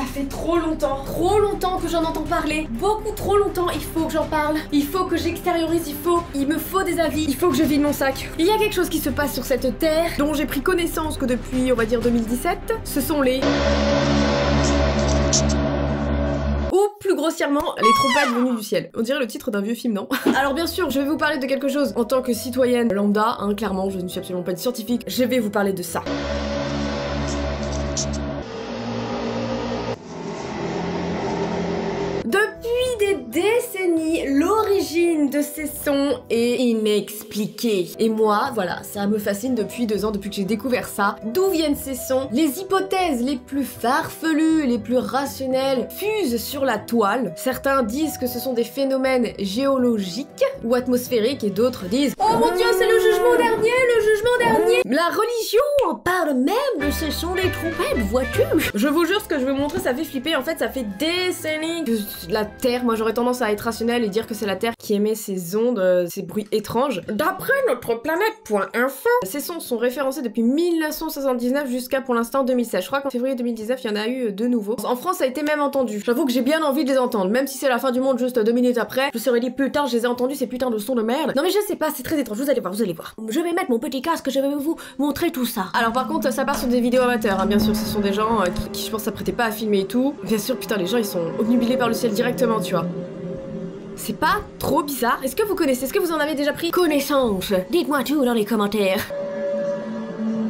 fait trop longtemps que j'en entends parler, beaucoup trop longtemps, il faut que j'en parle, il faut que j'extériorise, il me faut des avis, il faut que je vide mon sac. Il y a quelque chose qui se passe sur cette terre dont j'ai pris connaissance que depuis, on va dire 2017, ce sont les... Ou plus grossièrement, les trompettes venues du ciel. On dirait le titre d'un vieux film, non? Alors bien sûr, je vais vous parler de quelque chose en tant que citoyenne lambda, hein, clairement, je ne suis absolument pas une scientifique, je vais vous parler de ça. Depuis des décennies, l'origine de ces sons est inexpliquée. Et moi, voilà, ça me fascine depuis 2 ans, depuis que j'ai découvert ça. D'où viennent ces sons? Les hypothèses les plus farfelues, les plus rationnelles fusent sur la toile. Certains disent que ce sont des phénomènes géologiques ou atmosphériques et d'autres disent « Oh mon Dieu, c'est le jugement dernier, le jugement dernier !» La religion en parle même de ce son des trompettes, vois-tu? Je vous jure, ce que je vais vous montrer, ça fait flipper. En fait, ça fait des décennies que la Terre, moi j'aurais tendance à être rationnelle et dire que c'est la Terre qui émet ces ondes, ces bruits étranges. D'après notre planète.info, ces sons sont référencés depuis 1979 jusqu'à pour l'instant 2016. Je crois qu'en février 2019, il y en a eu 2 nouveaux. En France, ça a été même entendu. J'avoue que j'ai bien envie de les entendre, même si c'est la fin du monde juste 2 minutes après. Je me serais dit putain, je les ai entendus, ces putains de sons de merde. Non mais je sais pas, c'est très étrange, vous allez voir, vous allez voir. Je vais mettre mon petit casque, je vais vous montrer tout ça. Alors par contre, ça part sur des vidéos amateurs, hein, bien sûr, ce sont des gens qui je pense s'apprêtaient pas à filmer et tout. Bien sûr, putain, les gens ils sont obnubilés par le ciel directement, tu vois. C'est pas trop bizarre? Est-ce que vous connaissez? Est-ce que vous en avez déjà pris connaissance? Dites-moi tout dans les commentaires.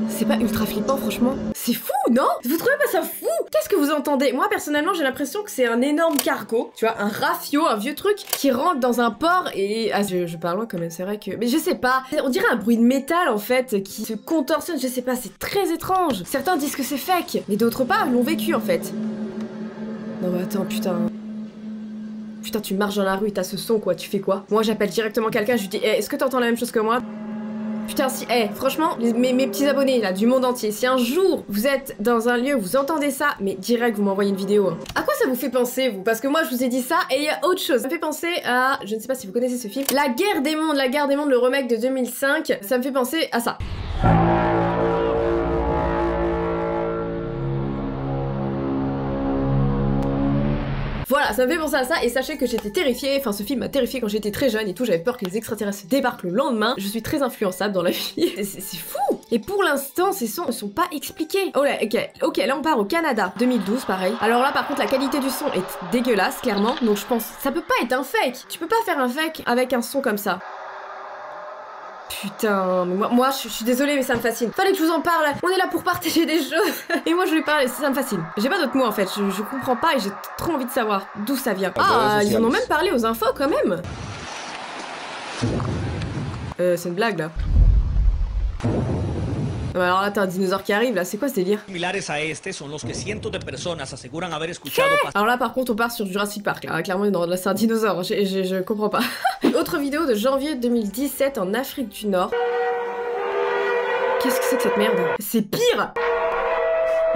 C'est pas ultra flippant, franchement? C'est fou, non? Vous trouvez pas ça fou? Qu'est-ce que vous entendez? Moi, personnellement, j'ai l'impression que c'est un énorme cargo, tu vois, un rafio, un vieux truc qui rentre dans un port et... Ah, je parle loin quand même, c'est vrai que... Mais je sais pas, on dirait un bruit de métal, en fait, qui se contorsionne, je sais pas, c'est très étrange. Certains disent que c'est fake, mais d'autres pas, l'ont vécu, en fait. Non mais attends, putain... Putain, tu marches dans la rue, t'as ce son, quoi, tu fais quoi? Moi, j'appelle directement quelqu'un, je lui dis hey, est-ce que t'entends la même chose que moi? Putain, si, franchement, mes petits abonnés, là, du monde entier, si un jour, vous êtes dans un lieu, vous entendez ça, mais direct, vous m'envoyez une vidéo. Hein. À quoi ça vous fait penser, vous? Parce que moi, je vous ai dit ça, et il y a autre chose. Ça me fait penser à, je ne sais pas si vous connaissez ce film, La Guerre des Mondes, le remake de 2005, ça me fait penser à ça. Voilà, ça me fait penser à ça, et sachez que j'étais terrifiée, enfin ce film m'a terrifiée quand j'étais très jeune et tout, j'avais peur que les extraterrestres débarquent le lendemain. Je suis très influençable dans la vie, c'est fou. Et pour l'instant, ces sons ne sont pas expliqués. Oh là, ok, là on part au Canada, 2012 pareil. Alors là par contre la qualité du son est dégueulasse, clairement, donc je pense, ça peut pas être un fake. Tu peux pas faire un fake avec un son comme ça. Putain, mais moi je suis désolée mais ça me fascine. Fallait que je vous en parle, on est là pour partager des choses. Et moi je vais parler, ça me fascine. J'ai pas d'autres mots en fait, je comprends pas et j'ai trop envie de savoir d'où ça vient. Ah, ils en ont même parlé aux infos quand même. C'est une blague là. Alors là, t'as un dinosaure qui arrive, là, c'est quoi ce délire? Alors là, par contre, on part sur Jurassic Park, là, clairement, là, c'est un dinosaure, je comprends pas. Autre vidéo de janvier 2017 en Afrique du Nord. Qu'est-ce que c'est que cette merde? C'est pire!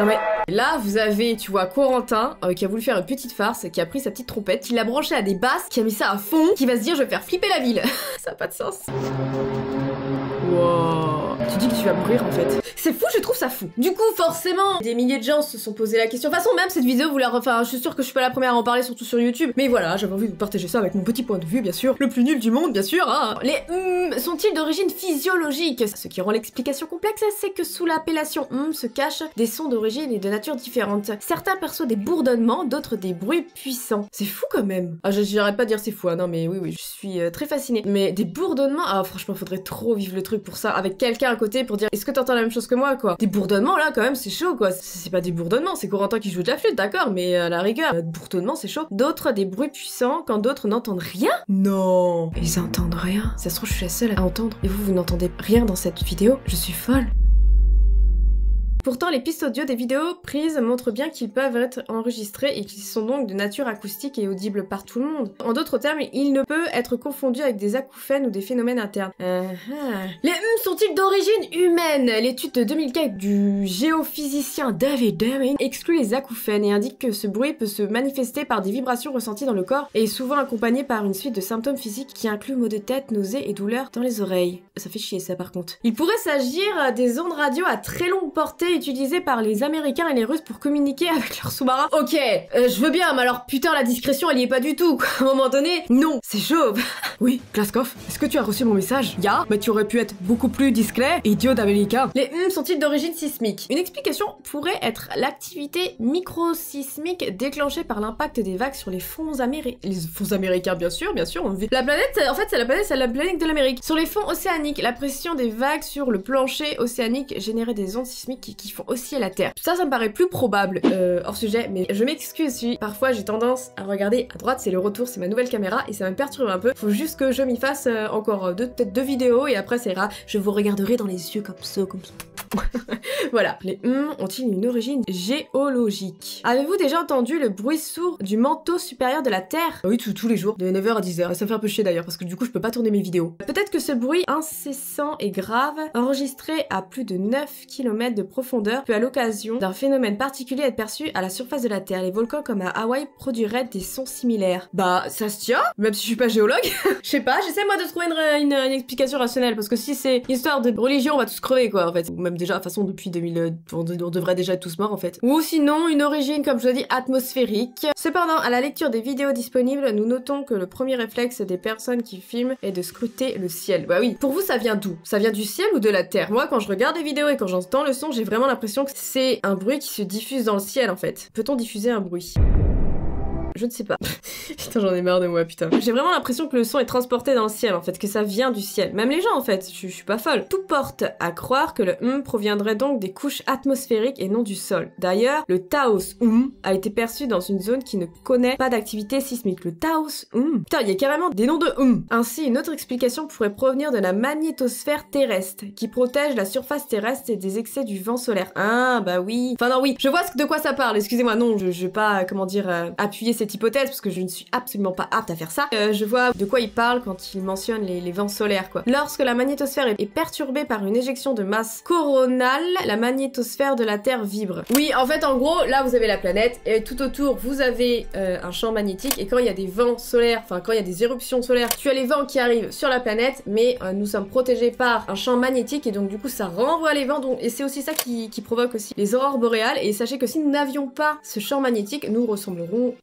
Non mais là vous avez, tu vois, Corentin qui a voulu faire une petite farce, qui a pris sa petite trompette, qui l'a branchée à des basses, qui a mis ça à fond, qui va se dire je vais faire flipper la ville. Ça a pas de sens. Wow. Tu dis que tu vas mourir en fait. C'est fou, je trouve ça fou. Du coup, forcément, des milliers de gens se sont posé la question. De toute façon, même cette vidéo, vous la enfin, je suis sûre que je suis pas la première à en parler, surtout sur YouTube. Mais voilà, j'avais envie de vous partager ça avec mon petit point de vue, bien sûr. Le plus nul du monde, bien sûr. Hein. Les sont-ils d'origine physiologique? Ce qui rend l'explication complexe, c'est que sous l'appellation se cachent des sons d'origine et de nature différentes. Certains perçoivent des bourdonnements, d'autres des bruits puissants. C'est fou quand même. Ah, j'arrête pas de dire c'est fou, hein. Non mais oui, je suis très fascinée. Mais des bourdonnements, ah franchement, faudrait trop vivre le truc pour ça, avec quelqu'un à côté pour dire est-ce que t'entends la même chose que moi, quoi? Des bourdonnements là, quand même, c'est chaud, quoi. C'est pas des bourdonnements, c'est Corentin qui joue de la flûte, d'accord, mais à la rigueur, bourdonnement, c'est chaud. D'autres des bruits puissants quand d'autres n'entendent rien? Non, ils entendent rien. Ça se trouve, je suis la seule à entendre. Et vous n'entendez rien dans cette vidéo? Je suis folle. Pourtant, les pistes audio des vidéos prises montrent bien qu'ils peuvent être enregistrés et qu'ils sont donc de nature acoustique et audibles par tout le monde. En d'autres termes, il ne peut être confondu avec des acouphènes ou des phénomènes internes. Les sont-ils d'origine humaine? L'étude de 2004 du géophysicien David Deming exclut les acouphènes et indique que ce bruit peut se manifester par des vibrations ressenties dans le corps et est souvent accompagné par une suite de symptômes physiques qui incluent maux de tête, nausées et douleurs dans les oreilles. Ça fait chier ça par contre. Il pourrait s'agir des ondes radio à très longue portée utilisé par les Américains et les Russes pour communiquer avec leurs sous-marins. Ok, je veux bien, mais alors putain, la discrétion, elle y est pas du tout, quoi. À un moment donné, non, c'est chauve. Oui, Glaskov, est-ce que tu as reçu mon message? Ya, mais tu aurais pu être beaucoup plus discret, idiot d'américain. Les sont-ils d'origine sismique? Une explication pourrait être l'activité microsismique déclenchée par l'impact des vagues sur les fonds américains. Les fonds américains, bien sûr, on vit. La planète, en fait, c'est la planète de l'Amérique. Sur les fonds océaniques, la pression des vagues sur le plancher océanique générait des ondes sismiques qui font osciller la Terre. Ça me paraît plus probable, hors sujet, mais je m'excuse si parfois j'ai tendance à regarder à droite, c'est le retour, c'est ma nouvelle caméra, et ça me perturbe un peu. Faut juste que je m'y fasse encore peut-être deux vidéos, et après ça ira, je vous regarderai dans les yeux comme ça. Voilà, les ont-ils une origine géologique? Avez-vous déjà entendu le bruit sourd du manteau supérieur de la Terre? Oui, tous les jours, de 9h à 10h, et ça me fait un peu chier d'ailleurs, parce que du coup je peux pas tourner mes vidéos. Peut-être que ce bruit incessant et grave, enregistré à plus de 9 km de profondeur, peut à l'occasion d'un phénomène particulier être perçu à la surface de la Terre. Les volcans comme à Hawaï produiraient des sons similaires. Bah, ça se tient, même si je suis pas géologue. Je sais pas, j'essaie moi de trouver une explication rationnelle, parce que si c'est histoire de religion, on va tous crever quoi en fait. Ou même déjà, de toute façon depuis 2000, on devrait déjà être tous morts en fait. Ou sinon, une origine, comme je l'ai dit, atmosphérique. Cependant, à la lecture des vidéos disponibles, nous notons que le premier réflexe des personnes qui filment est de scruter le ciel. Bah oui, pour vous ça vient d'où? Ça vient du ciel ou de la terre? Moi quand je regarde les vidéos et quand j'entends le son, j'ai vraiment l'impression que c'est un bruit qui se diffuse dans le ciel en fait. Peut-on diffuser un bruit? Je ne sais pas. Putain, j'en ai marre de moi, putain. J'ai vraiment l'impression que le son est transporté dans le ciel, en fait, que ça vient du ciel. Même les gens, en fait, je suis pas folle. Tout porte à croire que le proviendrait donc des couches atmosphériques et non du sol. D'ailleurs, le Taos a été perçu dans une zone qui ne connaît pas d'activité sismique. Le Taos Putain, il y a carrément des noms de Ainsi, une autre explication pourrait provenir de la magnétosphère terrestre, qui protège la surface terrestre et des excès du vent solaire. Ah, bah oui. Enfin non, oui. Je vois de quoi ça parle. Excusez-moi, non, je vais pas, comment dire, appuyer cette hypothèse parce que je ne suis absolument pas apte à faire ça. Je vois de quoi il parle quand il mentionne les vents solaires quoi. Lorsque la magnétosphère est perturbée par une éjection de masse coronale, la magnétosphère de la Terre vibre. Oui, en fait, en gros, là vous avez la planète et tout autour vous avez un champ magnétique et quand il y a des vents solaires, enfin quand il y a des éruptions solaires, tu as les vents qui arrivent sur la planète, mais nous sommes protégés par un champ magnétique et donc du coup ça renvoie les vents et c'est aussi ça qui provoque aussi les aurores boréales. Et sachez que si nous n'avions pas ce champ magnétique, nous ressemblions.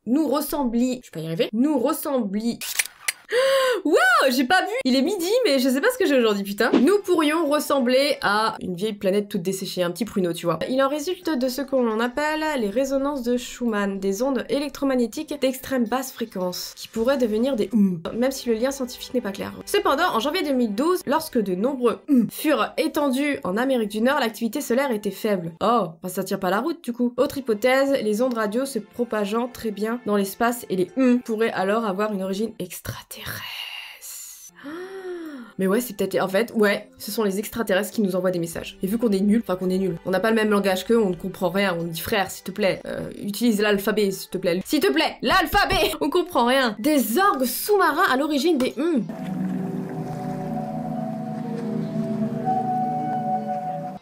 Wow, j'ai pas vu. Il est midi, mais je sais pas ce que j'ai aujourd'hui, putain. Nous pourrions ressembler à une vieille planète toute desséchée, un petit pruneau, tu vois. Il en résulte de ce qu'on appelle les résonances de Schumann, des ondes électromagnétiques d'extrême basse fréquence, qui pourraient devenir des même si le lien scientifique n'est pas clair. Cependant, en janvier 2012, lorsque de nombreux furent étendus en Amérique du Nord, l'activité solaire était faible. Oh, bah ça tient pas la route, du coup. Autre hypothèse, les ondes radio se propageant très bien dans l'espace et les pourraient alors avoir une origine extraterrestre. Mais ouais, c'est peut-être... En fait, ouais, ce sont les extraterrestres qui nous envoient des messages. Et vu qu'on est nuls, on n'a pas le même langage qu'eux, on ne comprend rien, on dit frère, s'il te plaît, utilise l'alphabet, s'il te plaît. S'il te plaît, l'alphabet. On comprend rien. Des orgues sous-marins à l'origine des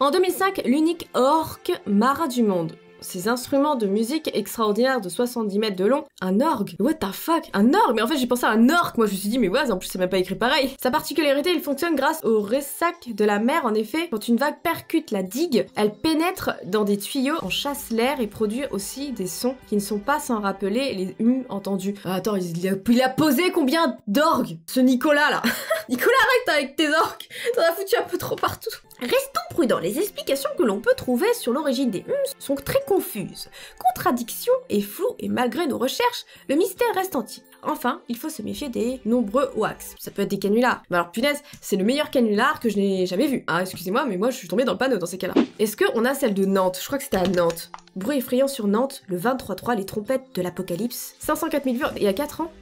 En 2005, l'unique orque marin du monde. Ces instruments de musique extraordinaires de 70 mètres de long. Un orgue? What the fuck? Un orgue? Mais en fait j'ai pensé à un orque, moi je me suis dit mais ouais, en plus c'est même pas écrit pareil. Sa particularité, il fonctionne grâce au ressac de la mer. En effet, quand une vague percute la digue, elle pénètre dans des tuyaux, en chasse l'air et produit aussi des sons qui ne sont pas sans rappeler les entendus. Ah, attends, il a posé combien d'orgues? Ce Nicolas là. Nicolas, arrête avec tes orques. T'en as foutu un peu trop partout. Restons prudents, les explications que l'on peut trouver sur l'origine des sont très confuses, contradictions et floues, et malgré nos recherches, le mystère reste entier. Enfin, il faut se méfier des nombreux wax. Ça peut être des canulars. Mais alors punaise, c'est le meilleur canular que je n'ai jamais vu. Ah, excusez-moi, mais moi je suis tombée dans le panneau dans ces cas-là. Est-ce qu'on a celle de Nantes? Je crois que c'était à Nantes. Bruit effrayant sur Nantes, le 23-3, les trompettes de l'apocalypse. 504 000 vues il y a 4 ans.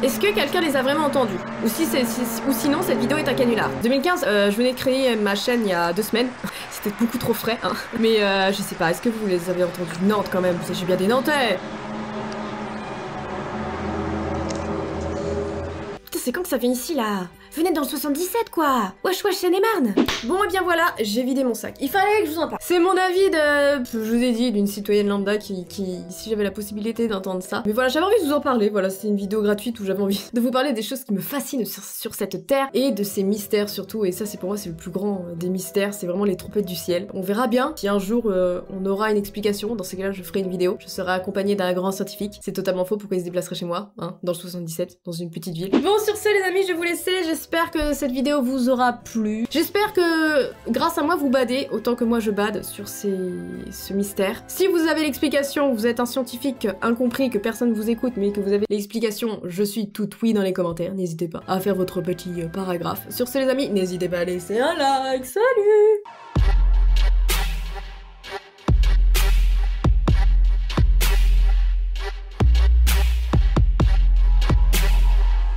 Est-ce que quelqu'un les a vraiment entendus? Ou sinon cette vidéo est un canular. 2015, je venais de créer ma chaîne il y a 2 semaines. C'était beaucoup trop frais, hein. Mais je sais pas, est-ce que vous les avez entendus? Nantes quand même, vous savez bien des Nantais. Putain, c'est quand que ça vient ici là? Venez dans le 77 quoi. Wesh wesh Seine-et-Marne. Bon et bien voilà, j'ai vidé mon sac. Il fallait que je vous en parle. C'est mon avis de... Je vous ai dit, d'une citoyenne lambda qui... Si j'avais la possibilité d'entendre ça. Mais voilà, j'avais envie de vous en parler. Voilà, c'était une vidéo gratuite où j'avais envie de vous parler des choses qui me fascinent sur cette terre. Et de ces mystères surtout. Et ça c'est pour moi c'est le plus grand des mystères. C'est vraiment les trompettes du ciel. On verra bien si un jour on aura une explication. Dans ces cas-là je ferai une vidéo. Je serai accompagnée d'un grand scientifique. C'est totalement faux, pourquoi il se déplacerait chez moi, hein, dans le 77, dans une petite ville. Bon sur ce les amis, je vais vous laisser. J'espère que cette vidéo vous aura plu. J'espère que grâce à moi vous badez autant que moi je bade sur ce mystère. Si vous avez l'explication, vous êtes un scientifique incompris, que personne vous écoute, mais que vous avez l'explication, je suis toute oui dans les commentaires. N'hésitez pas à faire votre petit paragraphe. Sur ce les amis, n'hésitez pas à laisser un like. Salut!